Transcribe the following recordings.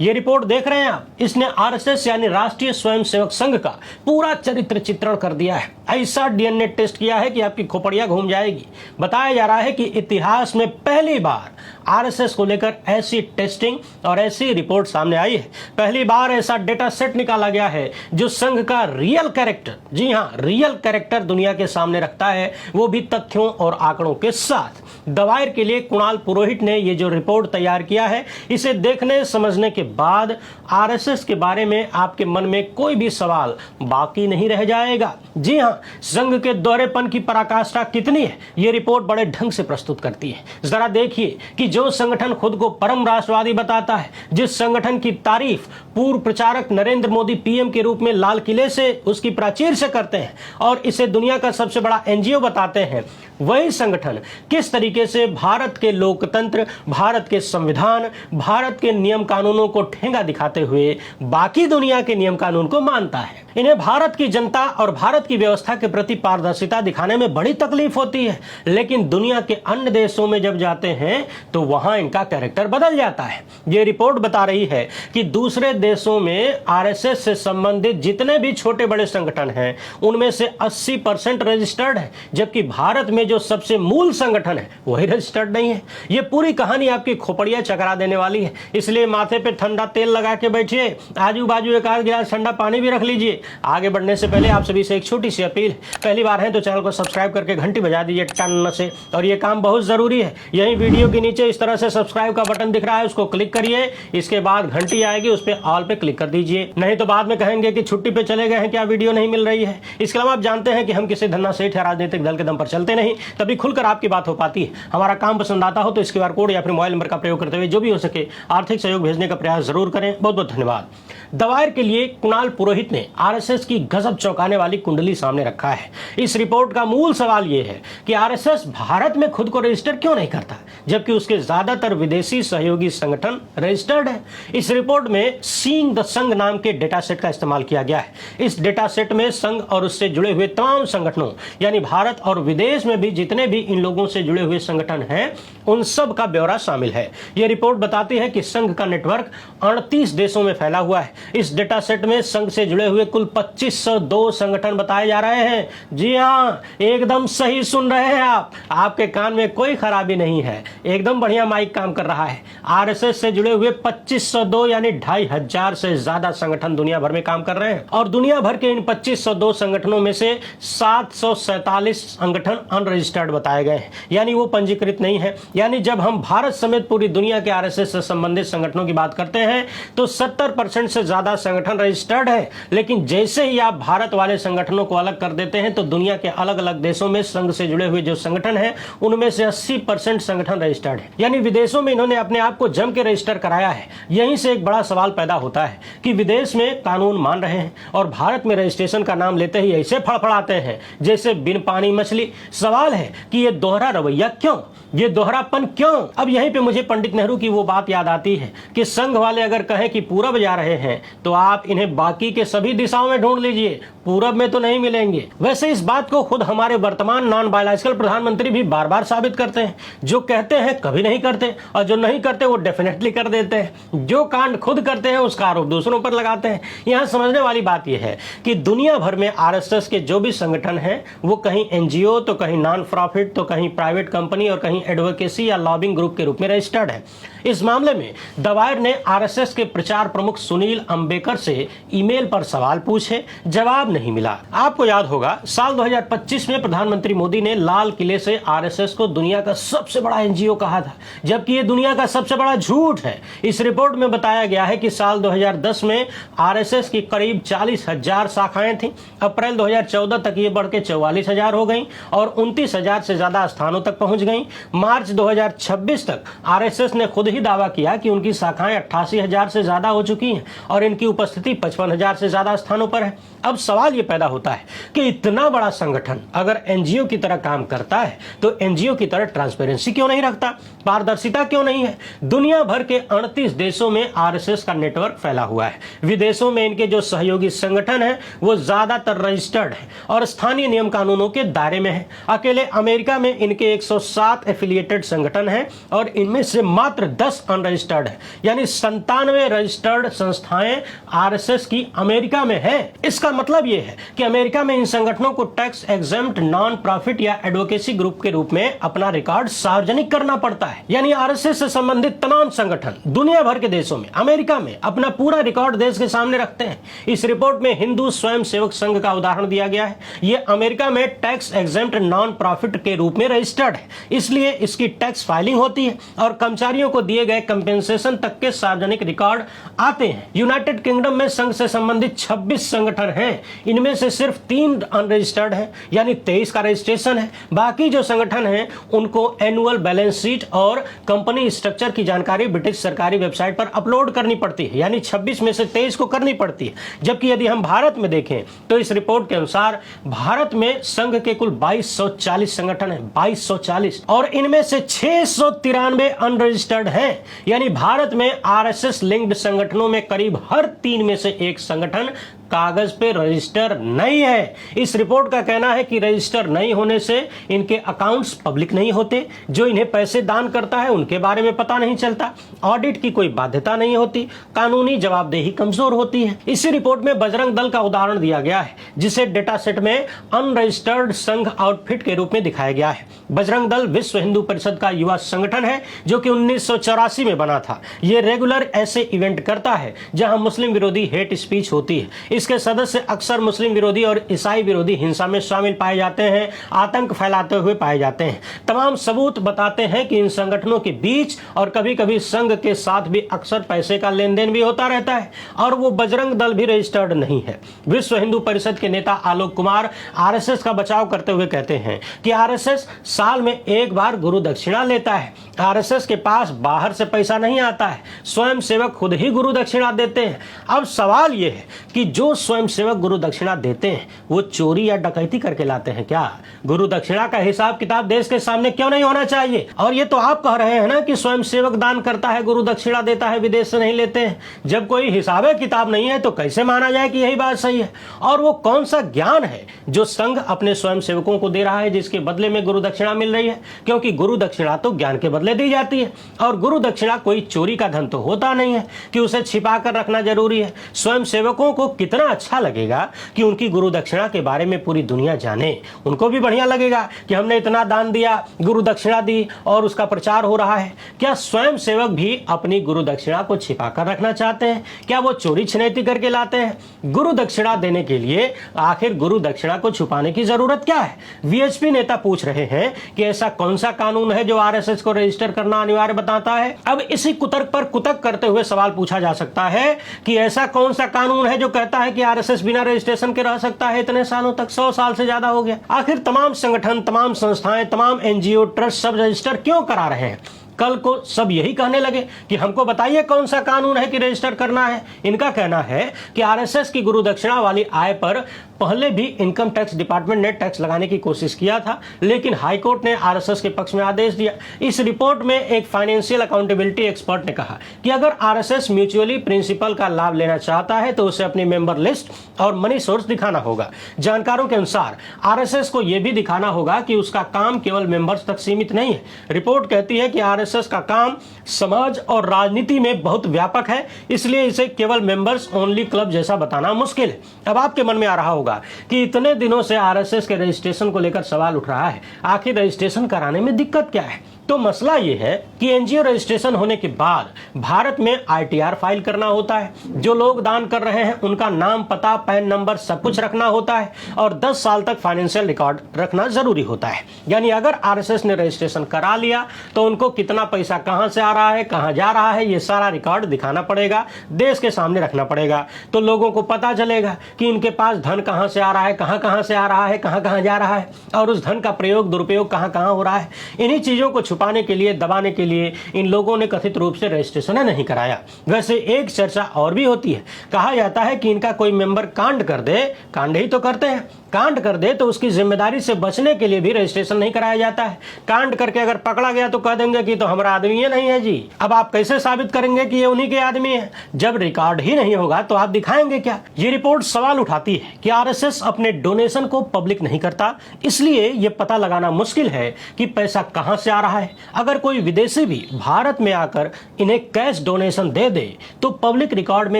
ये रिपोर्ट देख रहे हैं आप, इसने आरएसएस यानी राष्ट्रीय स्वयंसेवक संघ का पूरा चरित्र चित्रण कर दिया है। ऐसा डीएनए टेस्ट किया है कि आपकी खोपड़ियां घूम जाएगी। बताया जा रहा है कि इतिहास में पहली बार आरएसएस को लेकर ऐसी टेस्टिंग और ऐसी रिपोर्ट सामने आई है। पहली बार ऐसा डेटा सेट निकाला गया है जो संघ का रियल कैरेक्टर, जी हां, रियल कैरेक्टर दुनिया के सामने रखता है, वो भी तथ्यों और आंकड़ों के साथ। दवायर के लिए कुणाल पुरोहित ने ये जो रिपोर्ट तैयार किया है, इसे देखने समझने के बाद आरएसएस के बारे में आपके मन में कोई भी सवाल बाकी नहीं रह जाएगा। जी हां, संघ के दोहरेपन की पराकाष्ठा कितनी है, ये रिपोर्ट बड़े ढंग से प्रस्तुत करती है। जरा देखिए कि जो संगठन खुद को परम राष्ट्रवादी बताता है, जिस संगठन की तारीफ पूर्व प्रचारक नरेंद्र मोदी पीएम के रूप में लाल किले से उसकी प्राचीर से करते हैं और इसे दुनिया का सबसे बड़ा एनजीओ बताते हैं, वही संगठन किस तरीके से भारत के लोकतंत्र, भारत के संविधान, भारत के नियम कानूनों को ठेंगा दिखाते हुए बाकी दुनिया के नियम कानून को मानता है। इन्हें भारत की जनता और भारत की व्यवस्था के प्रति पारदर्शिता दिखाने में बड़ी तकलीफ होती है, लेकिन दुनिया के अन्य देशों में जब जाते हैं तो वहां इनका कैरेक्टर बदल जाता है। ये रिपोर्ट बता रही है कि दूसरे देशों में आरएसएस से संबंधित जितने भी छोटे बड़े संगठन हैं, उनमें से 80% रजिस्टर्ड है, जबकि भारत में जो सबसे मूल संगठन है वही रजिस्टर्ड नहीं है। ये पूरी कहानी आपकी खोपड़ियां चकरा देने वाली है, इसलिए माथे पे ठंडा तेल लगा के बैठिए, आजू बाजू एक आध गिलास ठंडा पानी भी रख लीजिए। आगे बढ़ने से पहले आप सभी से एक छोटी सी अपील, पहली बार है तो चैनल को सब्सक्राइब करके घंटी बजा दीजिए टन से, और ये काम बहुत जरूरी है। यही वीडियो के नीचे इस तरह से सब्सक्राइब का बटन दिख रहा है, उसको क्लिक करिए, इसके बाद घंटी आएगी, उस पर ऑल पे क्लिक कर दीजिए, नहीं तो बाद में कहेंगे कि छुट्टी पे चले गए हैं, क्या वीडियो नहीं मिल रही है। इसके अलावा आप जानते हैं कि हम किसी धन्ना सेठ या राजनीतिक दल के दम पर चलते नहीं, तभी खुलकर आपकी बात हो पाती है। हमारा काम पसंद आता हो तो इस QR कोड या फिर मोबाइल नंबर का प्रयोग करते हुए जो भी हो सके आर्थिक सहयोग भेजने का प्रयास जरूर करें। बहुत बहुत धन्यवाद। दवायर के लिए कुणाल पुरोहित ने आरएसएस की गजब चौंकाने वाली कुंडली सामने रखा है। इस रिपोर्ट का मूल सवाल यह है कि आरएसएस भारत में खुद को रजिस्टर क्यों नहीं करता, जबकि उसके ज्यादातर विदेशी सहयोगी संगठन रजिस्टर्ड है। इस रिपोर्ट में सीइंग द संघ नाम के डेटा सेट का इस्तेमाल किया गया है। इस डेटा सेट में संघ और उससे जुड़े हुए तमाम संगठनों, यानी भारत और विदेश में भी जितने भी इन लोगों से जुड़े हुए संगठन हैं, उन सब का ब्यौरा शामिल है। यह रिपोर्ट बताती है कि संघ का नेटवर्क 38 देशों में फैला हुआ है। इस डेटा सेट में संघ से जुड़े हुए कुल 2502 संगठन बताए जा रहे हैं। जी हाँ, एकदम सही सुन रहे हैं आप, आपके कान में कोई खराबी नहीं है, एकदम बढ़िया माइक काम कर रहा है। आरएसएस से जुड़े हुए 2502 यानी 2500 से ज्यादा संगठन दुनिया भर में काम कर रहे हैं, और दुनिया भर के इन 2502 संगठनों में से 747 संगठन अनरजिस्टर्ड बताए गए हैं, यानी वो पंजीकृत नहीं है। यानी जब हम भारत समेत पूरी दुनिया के आरएसएस से संबंधित संगठनों की बात करते हैं तो 70% से ज्यादा संगठन रजिस्टर्ड है, लेकिन जैसे ही आप भारत वाले संगठनों को अलग कर देते हैं तो दुनिया के अलग अलग देशों में संघ से जुड़े हुए जो संगठन हैं उनमें से 80% संगठन रजिस्टर्ड है, यानी विदेशों में इन्होंने अपने आप को जम के रजिस्टर कराया है। यहीं से एक बड़ा सवाल पैदा होता है कि विदेश में कानून मान रहे हैं और भारत में रजिस्ट्रेशन का नाम लेते ही ऐसे फड़फड़ाते हैं जैसे बिन पानी मछली। सवाल है कि ये दोहरा रवैया क्यों, ये दोहरापन क्यों? अब यहीं पे मुझे पंडित नेहरू की वो बात याद आती है कि संघ वाले अगर कहें कि पूरब जा रहे हैं तो आप इन्हें बाकी के सभी दिशाओं में ढूंढ लीजिए, पूरब में तो नहीं मिलेंगे। वैसे इस बात को खुद हमारे वर्तमान नॉन बायोलॉजिकल प्रधानमंत्री भी बार बार साबित करते हैं। जो कहते हैं कभी नहीं करते, और जो नहीं करते वो डेफिनेटली कर देते हैं। जो कांड खुद करते हैं उसका आरोप दूसरों पर लगाते हैं। यहाँ समझने वाली बात यह है कि दुनिया भर में आरएसएस के जो भी संगठन हैं वो कहीं एनजीओ तो कहीं नॉन प्रॉफिट तो कहीं प्राइवेट कंपनी और कहीं एडवोकेसी या लॉबिंग ग्रुप के रूप में रजिस्टर्ड है। इस मामले में दवायर ने आरएसएस के प्रचार प्रमुख सुनील अंबेकर से ईमेल पर सवाल पूछे, जवाब नहीं मिला। आपको याद होगा साल 2025 में प्रधानमंत्री मोदी ने लाल किले से आरएसएस को दुनिया का सबसे बड़ा एनजीओ कहा था, जबकि ये दुनिया का सबसे बड़ा झूठ है। इस रिपोर्ट में बताया गया है कि साल 2010 में आरएसएस की करीब 40,000 शाखाएं थीं। अप्रैल 2014 तक ये बढ़ के 44,000 हो गई और 29,000 से ज्यादा स्थानों तक पहुंच गई। मार्च 2026 तक आरएसएस ने खुद ही दावा किया कि उनकी शाखाएं 88,000 से ज्यादा हो चुकी हैं और इनकी उपस्थिति 55,000 से ज्यादा स्थानों पर है। अब सवाल ये पैदा होता है कि इतना बड़ा संगठन अगर एनजीओ की तरह काम करता है तो एनजीओ की तरह ट्रांसपेरेंसी क्यों नहीं रखता, पारदर्शिता क्यों नहीं है? दुनिया भर के 38 देशों में आरएसएस का नेटवर्क फैला हुआ है। विदेशों में इनके जो सहयोगी संगठन हैं वो ज्यादातर रजिस्टर्ड हैं और स्थानीय नियम कानूनों के दायरे में है। अकेले अमेरिका में इनके 107 एफिलिएटेड संगठन हैं और इनमें से मात्र 10 अनरजिस्टर्ड है, यानी 97 रजिस्टर्ड संस्थाएं आरएसएस की अमेरिका में है। इसका मतलब यह है कि अमेरिका में इन संगठनों को टैक्स एग्जेम्प्ट नॉन प्रॉफिट या एडवोकेसी ग्रुप के रूप में अपना रिकॉर्ड सार्वजनिक करना पड़ता है। यानी आरएसएस से संबंधित तमाम संगठन दुनिया भर के देशों में अमेरिका में अपना पूरा रिकॉर्ड देश के सामने रखते हैं। इस रिपोर्ट में हिंदू स्वयं सेवक संघ का उदाहरण दिया गया है। यह अमेरिका में टैक्स एग्जेम्प्ट नॉन प्रॉफिट के रूप में रजिस्टर्ड है, इसलिए इसकी टैक्स फाइलिंग होती है और कर्मचारियों को दिए गए कंपेंसेशन तक के सार्वजनिक रिकॉर्ड आते हैं। यूनाइटेड किंगडम में संघ से संबंधित 26 संगठन हैं। इनमें से सिर्फ 3 अनरजिस्टर्ड हैं, यानी 23 का रजिस्ट्रेशन है। बाकी जो संगठन हैं उनको एनुअल बैलेंस शीट और कंपनी स्ट्रक्चर की जानकारी ब्रिटिश सरकारी वेबसाइट पर अपलोड करनी पड़ती है, यानी 26 में से 23 को करनी पड़ती है। जबकि यदि हम भारत में देखें तो इस रिपोर्ट के अनुसार भारत में संघ के कुल 2240 संगठन हैं, 2240, और इनमें से 693 अनरजिस्टर्ड हैं। यानी भारत में आरएसएस लिंक्ड संगठनों में करीब हर 3 में से 1 संगठन कागज पे रजिस्टर नहीं है। इस रिपोर्ट का कहना है कि रजिस्टर नहीं होने से इनके अकाउंट्स पब्लिक नहीं होते, जो इन्हें पैसे दान करता है उनके बारे में पता नहीं चलता, ऑडिट की कोई बाध्यता नहीं होती, कानूनी जवाबदेही कमजोर होती है। इसी रिपोर्ट में बजरंग दल का उदाहरण दिया गया है, जिसे डेटा सेट में अनरजिस्टर्ड संघ आउटफिट के रूप में दिखाया गया है। बजरंग दल विश्व हिंदू परिषद का युवा संगठन है, जो कि 1984 में बना था। यह रेगुलर ऐसे इवेंट करता है जहां मुस्लिम विरोधी हेट स्पीच होती है। इसके सदस्य अक्सर मुस्लिम विरोधी और ईसाई विरोधी हिंसा में शामिल पाए जाते हैं, आतंक फैलाते हुए पाए जाते हैं। तमाम सबूत बताते हैं कि इन संगठनों के बीच और कभी कभी संघ के साथ भी अक्सर पैसे का लेन देन भी होता रहता है, और वो बजरंग दल भी रजिस्टर्ड नहीं है। विश्व हिंदू परिषद के नेता आलोक कुमार आरएसएस का बचाव करते हुए कहते हैं कि आरएसएस साल में एक बार गुरु दक्षिणा लेता है। आरएसएस के पास बाहर से पैसा नहीं आता है, स्वयं सेवक खुद ही गुरु दक्षिणा देते हैं। अब सवाल यह है कि जो स्वयं सेवक गुरु दक्षिणा देते हैं वो चोरी या डकैती करके लाते हैं क्या? गुरु दक्षिणा का हिसाब किताब देश के सामने क्यों नहीं होना चाहिए? और ये तो आप कह रहे हैं ना कि स्वयं सेवक दान करता है, गुरु दक्षिणा देता है, विदेश से नहीं लेते हैं। जब कोई हिसाब किताब नहीं है तो कैसे माना जाए कि यही बात सही है? और वो कौन सा ज्ञान है जो संघ अपने स्वयं सेवकों को दे रहा है जिसके बदले में गुरु दक्षिणा मिल रही है? क्योंकि गुरु दक्षिणा तो ज्ञान के बदले दी जाती है, और गुरु दक्षिणा कोई चोरी का धन तो होता नहीं है कि उसे छिपा कर रखना जरूरी है। स्वयं सेवकों को कितना अच्छा लगेगा कि उनकी गुरु दक्षिणा के बारे में पूरी दुनिया जाने। उनको भी बढ़िया लगेगा कि हमने इतना दान दिया, गुरु दक्षिणा दी और उसका प्रचार हो रहा है। क्या स्वयं सेवक भी अपनी गुरु दक्षिणा को छिपा कर रखना चाहते हैं? क्या वो चोरी छिनैती करके लाते हैं? गुरु दक्षिणा देने के लिए आखिर गुरु दक्षिणा को छुपाने की जरूरत क्या है? वीएचपी नेता पूछ रहे हैं कि ऐसा कौन सा कानून है जो आरएसएस को रजिस्टर करना अनिवार्य बताता है? अब इसी कुतर्क पर कुतर्क करते हुए सवाल पूछा जा सकता है कि ऐसा कौन सा कानून है जो कहता है कि आरएसएस बिना रजिस्ट्रेशन के रह सकता है इतने सालों तक? 100 साल से ज्यादा हो गया। आखिर तमाम संगठन, तमाम संस्थाएं, तमाम एनजीओ, ट्रस्ट सब रजिस्टर क्यों करा रहे हैं? कल को सब यही कहने लगे कि हमको बताइए कौन सा कानून है कि रजिस्टर करना है। इनका कहना है कि आरएसएस की गुरु दक्षिणा वाली आय पर पहले भी इनकम टैक्स डिपार्टमेंट ने टैक्स लगाने की कोशिश किया था, लेकिन हाईकोर्ट ने आरएसएस के पक्ष में आदेश दिया। इस रिपोर्ट में एक फाइनेंशियल अकाउंटेबिलिटी एक्सपर्ट ने कहा कि अगर आरएसएस म्यूचुअली प्रिंसिपल का लाभ लेना चाहता है तो उसे अपनी मेंबर लिस्ट और मनी सोर्स दिखाना होगा। जानकारों के अनुसार आरएसएस को यह भी दिखाना होगा कि उसका काम केवल मेंबर्स तक सीमित नहीं है। रिपोर्ट कहती है कि आरएसएस का काम समाज और राजनीति में बहुत व्यापक है, इसलिए इसे केवल मेंबर्स ओनली क्लब जैसा बताना मुश्किल है। अब आपके मन में आ रहा होगा कि इतने दिनों से आरएसएस के रजिस्ट्रेशन को लेकर सवाल उठ रहा है, आखिर रजिस्ट्रेशन कराने में दिक्कत क्या है? तो मसला यह है कि एनजीओ रजिस्ट्रेशन होने के बाद भारत में आईटीआर फाइल करना होता है। जो लोग दान कर रहे हैं उनका नाम, पता, पैन नंबर सब कुछ रखना होता है, और 10 साल तक फाइनेंशियल रिकॉर्ड रखना जरूरी होता है। यानी अगर आरएसएस ने रजिस्ट्रेशन करा लिया तो उनको कितना पैसा कहां से आ रहा है, कहां जा रहा है, ये सारा रिकॉर्ड दिखाना पड़ेगा, देश के सामने रखना पड़ेगा। तो लोगों को पता चलेगा कि इनके पास धन कहां से आ रहा है, कहां से आ रहा है, कहां जा रहा है, और उस धन का प्रयोग, दुरुपयोग कहां हो रहा है। इन्हीं चीजों को छुपाने के लिए, दबाने के लिए इन लोगों ने कथित रूप से रजिस्ट्रेशन नहीं कराया। वैसे एक चर्चा और भी होती है, कहा जाता है कि इनका कोई मेंबर कांड कर दे, कांड ही तो करते हैं, कांड कर दे तो उसकी जिम्मेदारी से बचने के लिए भी रजिस्ट्रेशन नहीं कराया जाता है। कांड करके अगर पकड़ा गया तो कह देंगे कि तो हमारा आदमी ही नहीं है जी। अब आप कैसे साबित करेंगे कि ये उन्हीं के आदमी है? जब रिकॉर्ड ही नहीं होगा तो आप दिखाएंगे क्या? ये रिपोर्ट सवाल उठाती है कि आरएसएस अपने डोनेशन को पब्लिक नहीं करता, इसलिए ये पता लगाना मुश्किल है कि पैसा कहां से आ रहा है। अगर कोई विदेशी भी भारत में आकर इन्हें कैश डोनेशन दे दे तो पब्लिक रिकॉर्ड में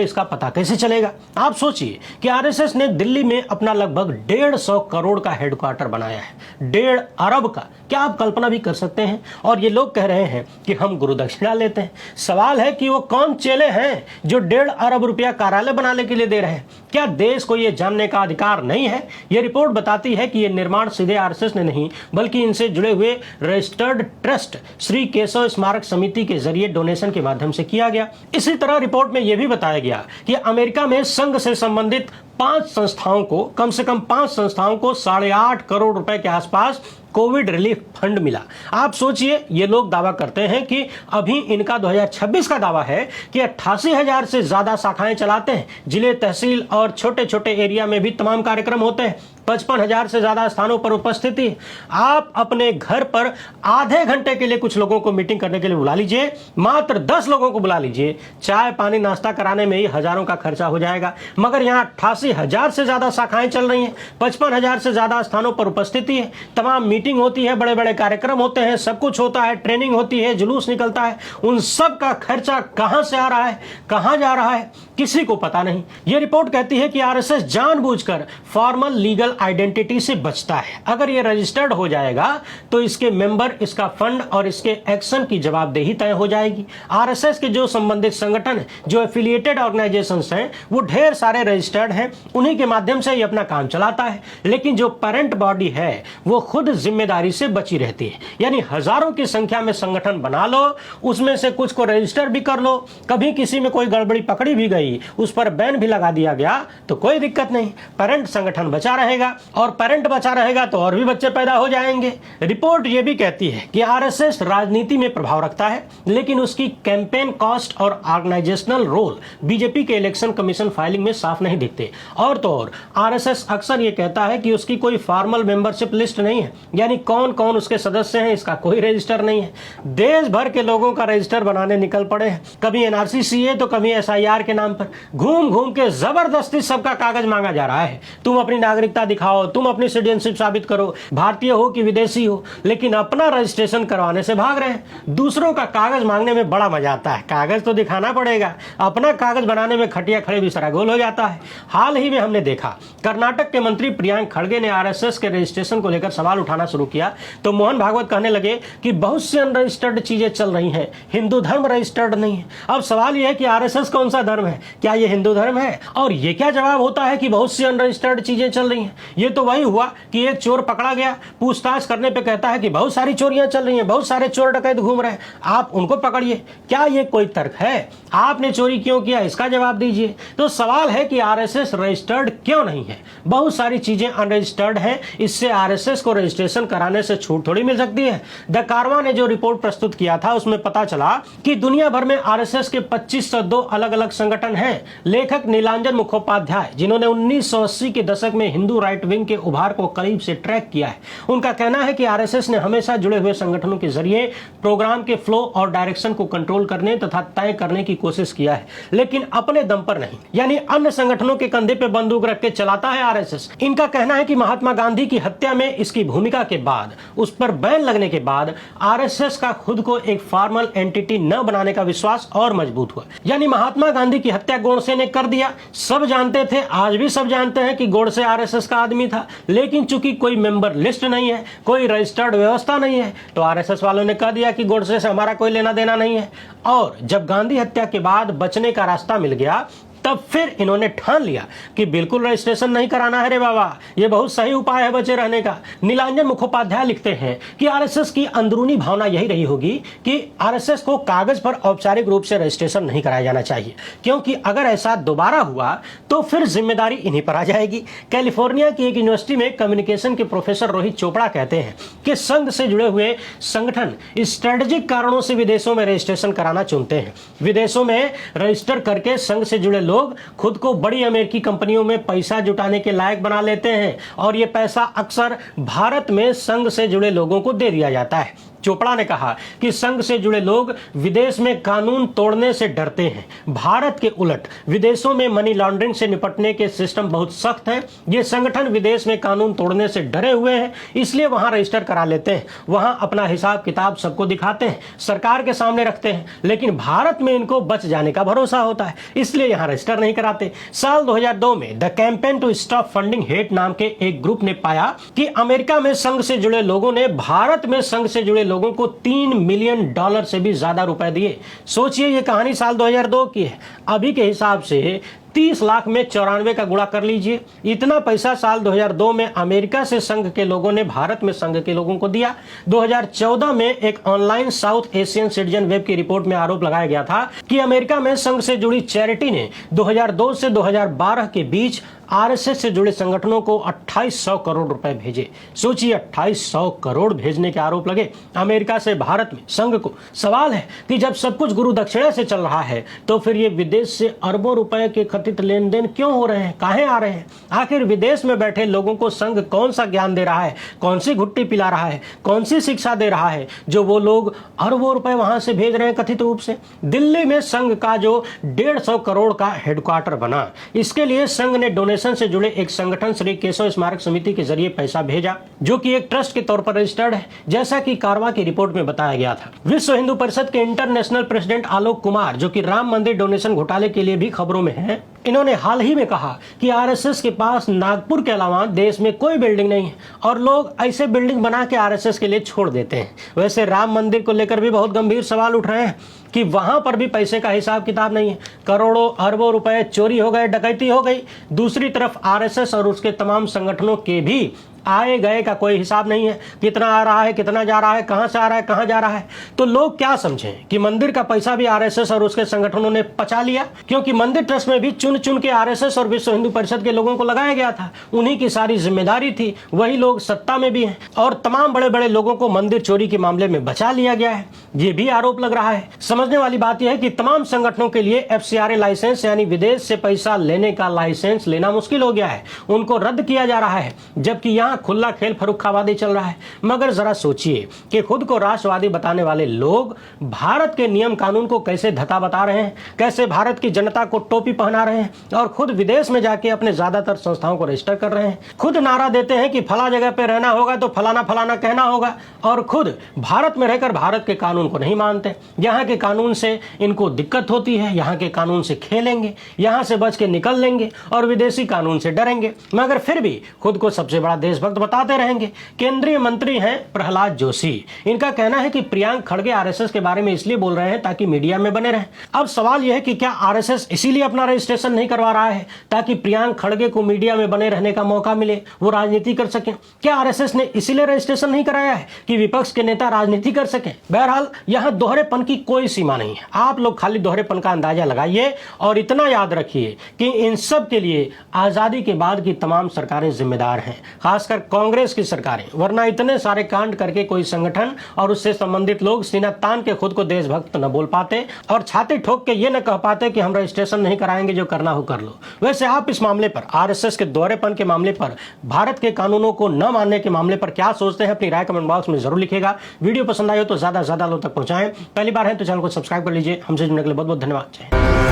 इसका पता कैसे चलेगा? आप सोचिए कि आरएसएस ने दिल्ली में अपना लगभग 150 करोड़ का हेडक्वार्टर बनाया है, 1.5 अरब का। क्या आप कल्पना भी कर सकते हैं? और ये लोग कह रहे हैं कि हम गुरुदक्षिणा लेते हैं। सवाल है कि वो कौन चेले हैं जो 1.5 अरब रुपया कार्यालय बनाने के लिए दे रहे हैं? क्या देश को ये जानने का अधिकार नहीं है? ये रिपोर्ट बताती है कि ये निर्माण सीधे आरएसएस ने नहीं बल्कि इनसे जुड़े हुए रजिस्टर्ड ट्रस्ट श्री केशव स्मारक समिति के जरिए डोनेशन के माध्यम से किया गया। इसी तरह रिपोर्ट में यह भी बताया गया कि अमेरिका में संघ से संबंधित 5 संस्थाओं को, कम से कम 5 संस्थाओं को 8.5 करोड़ रुपए के आसपास कोविड रिलीफ फंड मिला। आप सोचिए, ये लोग दावा करते हैं कि अभी इनका 2026 का दावा है कि 88,000 से ज्यादा शाखाएं चलाते हैं। जिले, तहसील और छोटे छोटे एरिया में भी तमाम कार्यक्रम होते हैं। 55,000 से ज्यादा स्थानों पर उपस्थिति। आप अपने घर पर आधे घंटे के लिए कुछ लोगों को मीटिंग करने के लिए बुला लीजिए, मात्र 10 लोगों को बुला लीजिए, चाय पानी नाश्ता कराने में ही हजारों का खर्चा हो जाएगा। मगर यहाँ 88,000 से ज्यादा शाखाएं चल रही हैं, 55,000 से ज्यादा स्थानों पर उपस्थिति है, तमाम मीटिंग होती है, बड़े बड़े कार्यक्रम होते हैं, सब कुछ होता है, ट्रेनिंग होती है, जुलूस निकलता है। उन सब का खर्चा कहां से आ रहा है, कहां जा रहा है, किसी को पता नहीं। यह रिपोर्ट कहती है कि आरएसएस जानबूझकर फॉर्मल लीगल आइडेंटिटी से बचता है। अगर ये रजिस्टर्ड हो जाएगा तो इसके मेंबर, इसका फंड और इसके एक्शन की जवाबदेही तय हो जाएगी। आरएसएस के जो संबंधित संगठन है, जो एफिलिएटेड ऑर्गेनाइजेशंस हैं, वो ढेर सारे रजिस्टर्ड हैं, उन्हीं के माध्यम से ये अपना काम चलाता है। लेकिन जो पेरेंट बॉडी है वो खुद जिम्मेदारी से बची रहती है। यानी हजारों की संख्या में संगठन बना लो, उसमें से कुछ को रजिस्टर भी कर लो, कभी किसी में कोई गड़बड़ी पकड़ी भी गई, उस पर बैन भी लगा दिया गया तो कोई दिक्कत नहीं, पेरेंट संगठन बचा रहेगा। और पेरेंट बचा रहेगा तो और भी बच्चे पैदा हो जाएंगे। रिपोर्ट यह भी कहती है कि आरएसएस राजनीति में प्रभाव रखता है, लेकिन उसकी कैंपेन कॉस्ट और ऑर्गेनाइजेशनल रोल बीजेपी के इलेक्शन कमीशन फाइलिंग में साफ नहीं दिखते। और तो और आरएसएस अक्सर यह कहता है कि उसकी कोई फॉर्मल मेंबरशिप लिस्ट नहीं है, यानी कौन कौन उसके सदस्य हैं इसका कोई रजिस्टर नहीं है। देश भर के लोगों का रजिस्टर बनाने निकल पड़े हैं, कभी एनआरसी सीए तो कभी एसआईआर के नाम पर घूम घूम के जबरदस्ती सबका कागज मांगा जा रहा है। तुम अपनी नागरिकता दिखाओ, तुम अपनी सिटीजनशिप साबित करो, भारतीय हो कि विदेशी हो, लेकिन अपना रजिस्ट्रेशन करवाने से भाग रहे हैं। दूसरों का कागज मांगने में बड़ा मजा आता है, कागज तो दिखाना पड़ेगा, अपना कागज बनाने में खटिया खड़े भी सरागोल हो जाता है। हाल ही में हमने देखा कर्नाटक के मंत्री प्रियांक खड़गे ने आरएसएस के रजिस्ट्रेशन को लेकर सवाल उठाना शुरू किया तो मोहन भागवत कहने लगे कि बहुत सी अनरजिस्टर्ड चीजें चल रही हैं, हिंदू धर्म रजिस्टर्ड नहीं है। अब सवाल यह है कि आरएसएस कौन सा धर्म है? क्या ये हिंदू धर्म है? और ये क्या जवाब होता है कि बहुत सी अनरजिस्टर्ड चीजें चल रही हैं? ये तो वही हुआ कि एक चोर पकड़ा गया, पूछताछ करने पे कहता है कि बहुत सारी चोरियां चल रही हैं, बहुत सारे चोर डकैत घूम रहे हैं, आप उनको पकड़िए। क्या ये कोई तर्क है? आपने चोरी क्यों किया, इसका जवाब दीजिए। तो सवाल है कि आरएसएस रजिस्टर्ड क्यों नहीं है? बहुत सारी चीजें अनरजिस्टर्ड हैं, इससे आरएसएस को रजिस्ट्रेशन कराने से छूट थोड़ी मिल सकती है। द कारवा ने जो रिपोर्ट प्रस्तुत किया था उसमें पता चला कि दुनिया भर में आरएसएस के 2502 अलग अलग संगठन हैं। लेखक नीलांजन मुखोपाध्याय, जिन्होंने 1980 के दशक में हिंदू राइट विंग के उभार को करीब से ट्रैक किया है, उनका कहना है कि आरएसएस ने हमेशा जुड़े हुए संगठनों के जरिए प्रोग्राम के फ्लो और डायरेक्शन को कंट्रोल करने तथा तय करने की कोशिश किया है, लेकिन अपने दम पर नहीं, यानी अन्य संगठनों के कंधे पे बंदूक रख के चलाता है आरएसएस। इनका कहना है कि महात्मा गांधी की हत्या में इसकी भूमिका के बाद, उस पर बैन लगने के बाद आरएसएस का खुद को एक फॉर्मल एंटिटी न बनाने का विश्वास और मजबूत हुआ। यानी महात्मा गांधी की हत्या गोडसे ने कर दिया, सब जानते थे, आज भी सब जानते हैं कि गोडसे आरएसएस का आदमी था, लेकिन चूंकि कोई मेंबर लिस्ट नहीं है, कोई रजिस्टर्ड व्यवस्था नहीं है, तो आरएसएस वालों ने कह दिया कि गोडसे से हमारा कोई लेना देना नहीं है। और जब गांधी हत्या के बाद बचने का रास्ता मिल गया, तब फिर इन्होंने ठान लिया कि बिल्कुल रजिस्ट्रेशन नहीं कराना है रे बाबा, ये बहुत सही उपाय है बचे रहने का। नीलांजन मुखोपाध्याय लिखते हैं कि आरएसएस की अंदरूनी भावना यही रही होगी कि आरएसएस को कागज पर औपचारिक रूप से रजिस्ट्रेशन नहीं कराया जाना चाहिए, क्योंकि अगर ऐसा दोबारा हुआ तो फिर जिम्मेदारी इन्हीं पर आ जाएगी। कैलिफोर्निया की एक यूनिवर्सिटी में कम्युनिकेशन के प्रोफेसर रोहित चोपड़ा कहते हैं कि संघ से जुड़े हुए संगठन स्ट्रेटेजिक कारणों से विदेशों में रजिस्ट्रेशन कराना चुनते हैं। विदेशों में रजिस्टर करके संघ से जुड़े लोग खुद को बड़ी अमेरिकी कंपनियों में पैसा जुटाने के लायक बना लेते हैं और ये पैसा अक्सर भारत में संघ से जुड़े लोगों को दे दिया जाता है। चोपड़ा ने कहा कि संघ से जुड़े लोग विदेश में कानून तोड़ने से डरते हैं। भारत के उलट विदेशों में मनी लॉन्ड्रिंग से निपटने के सिस्टम बहुत सख्त है। ये संगठन विदेश में कानून तोड़ने से डरे हुए हैं, इसलिए वहां रजिस्टर करा लेते हैं, वहां अपना हिसाब किताब सबको दिखाते हैं, सरकार के सामने रखते हैं, लेकिन भारत में इनको बच जाने का भरोसा होता है, इसलिए यहां रजिस्टर नहीं कराते। साल 2002 में the campaign to stop funding hate नाम के एक ग्रुप ने पाया कि अमेरिका में संघ से जुड़े लोगों ने भारत में संघ से जुड़े लोगों को $3 मिलियन से भी ज्यादा रुपए दिए। सोचिए, ये कहानी साल 2002 की है। अभी के हिसाब से 30 लाख में 94 का गुणा कर लीजिए। इतना पैसा साल 2002 में अमेरिका से संघ के लोगों ने भारत में संघ के लोगों को दिया। 2014 में एक online south Asian citizen web की रिपोर्ट में आरोप लगाया गया था कि अमेरिका में संघ से जुड़ी चैरिटी ने 2002 से 2012 के बीच आरएसएस से जुड़े संगठनों को 2800 करोड़ रुपए भेजे। सोचिए, 2800 करोड़ भेजने के आरोप लगे अमेरिका से भारत में संघ को। सवाल है कि जब सब कुछ गुरु दक्षिणा से चल रहा है तो फिर ये विदेश से अरबों रुपए के कथित लेन देन क्यों हो रहे हैं, काहे आ रहे हैं? आखिर विदेश में बैठे लोगों को संघ कौन सा ज्ञान दे रहा है, कौन सी घुट्टी पिला रहा है, कौन सी शिक्षा दे रहा है जो वो लोग अरबों रुपए वहां से भेज रहे हैं कथित रूप से? दिल्ली में संघ का जो 150 करोड़ का हेडक्वार्टर बना, इसके लिए संघ ने डोनेशन से जुड़े एक संगठन श्री केशव स्मारक समिति के जरिए पैसा भेजा, जो कि एक ट्रस्ट के तौर पर रजिस्टर्ड है, जैसा कि कारवा की रिपोर्ट में बताया गया था। विश्व हिंदू परिषद के इंटरनेशनल प्रेसिडेंट आलोक कुमार, जो कि राम मंदिर डोनेशन घोटाले के लिए भी खबरों में हैं, इन्होंने हाल ही में कहा कि आरएसएस के पास नागपुर के अलावा देश में कोई बिल्डिंग नहीं है और लोग ऐसे बिल्डिंग बना के आरएसएस के लिए छोड़ देते हैं। वैसे राम मंदिर को लेकर भी बहुत गंभीर सवाल उठ रहे हैं कि वहां पर भी पैसे का हिसाब किताब नहीं है। करोड़ों अरबों रुपए चोरी हो गए, डकैती हो गई। दूसरी तरफ आरएसएस और उसके तमाम संगठनों के भी आए गए का कोई हिसाब नहीं है, कितना आ रहा है, कितना जा रहा है, कहां से आ रहा है, कहां जा रहा है। तो लोग क्या समझें कि मंदिर का पैसा भी आरएसएस और उसके संगठनों ने पचा लिया, क्योंकि मंदिर ट्रस्ट में भी चुन चुन के आरएसएस और विश्व हिंदू परिषद के लोगों को लगाया गया था। उन्हीं की सारी जिम्मेदारी थी, वही लोग सत्ता में भी हैं और तमाम बड़े बड़े लोगों को मंदिर चोरी के मामले में बचा लिया गया है, ये भी आरोप लग रहा है। समझने वाली बात यह है कि तमाम संगठनों के लिए एफसीआरए लाइसेंस यानी विदेश से पैसा लेने का लाइसेंस लेना मुश्किल हो गया है, उनको रद्द किया जा रहा है, जबकि यहाँ खुला खेल फरुखाबादी चल रहा है। मगर जरा सोचिए कि खुद को राष्ट्रवादी बताने वाले लोग भारत के नियम कानून को कैसे धता बता रहे हैं, कैसे भारत की जनता को टोपी पहना रहे हैं और खुद विदेश में जाके अपने ज्यादातर संस्थाओं को रजिस्टर कर रहे हैं। खुद नारा देते हैं कि फला जगह पे रहना होगा तो फलाना फलाना कहना होगा, और खुद भारत में रहकर भारत के कानून को नहीं मानते। यहाँ के कानून से इनको दिक्कत होती है, यहाँ के कानून से खेलेंगे, यहाँ से बच के निकल लेंगे और विदेशी कानून से डरेंगे, मगर फिर भी खुद को सबसे बड़ा देशभक्त बताते रहेंगे। केंद्रीय मंत्री हैं प्रहलाद जोशी। इनका कहना है कि प्रियांक खड़गे आरएसएस के बारे में इसलिए बोल रहे हैं ताकि मीडिया में बने रहें। अब सवाल यह है कि क्या आरएसएस इसीलिए अपना रजिस्ट्रेशन नहीं करवा रहा है ताकि प्रियांक खड़गे को मीडिया में बने रहने का मौका मिले, वो राजनीति कर सके? क्या आरएसएस ने इसीलिए रजिस्ट्रेशन नहीं कराया है कि विपक्ष के नेता राजनीति कर सके? बहरहाल यहाँ दोहरेपन की कोई सीमा नहीं है। आप लोग खाली दोहरेपन का अंदाजा लगाइए और इतना याद रखिए कि इन सब के लिए आजादी के बाद की तमाम सरकारें जिम्मेदार हैं, खासकर कांग्रेस की सरकारें, वरना इतने सारे कांड करके कोई संगठन और उससे संबंधित लोग सीना तान के खुद को देशभक्त न बोल पाते और छाती ठोक के ये न कह पाते कि हम रजिस्ट्रेशन नहीं कराएंगे, जो करना हो कर लो। वैसे आप इस मामले पर, आरएसएस के दोहरेपन के मामले पर, भारत के कानूनों को न मानने के मामले पर क्या सोचते हैं? अपनी राय कमेंट बॉक्स में जरूर लिखेगा। वीडियो पसंद आए हो तो ज्यादा से ज्यादा लोग तक पहुंचाएं। पहली बार है तो चैनल को सब्सक्राइब कर लीजिए। हमसे जुड़ने के लिए बहुत बहुत धन्यवाद।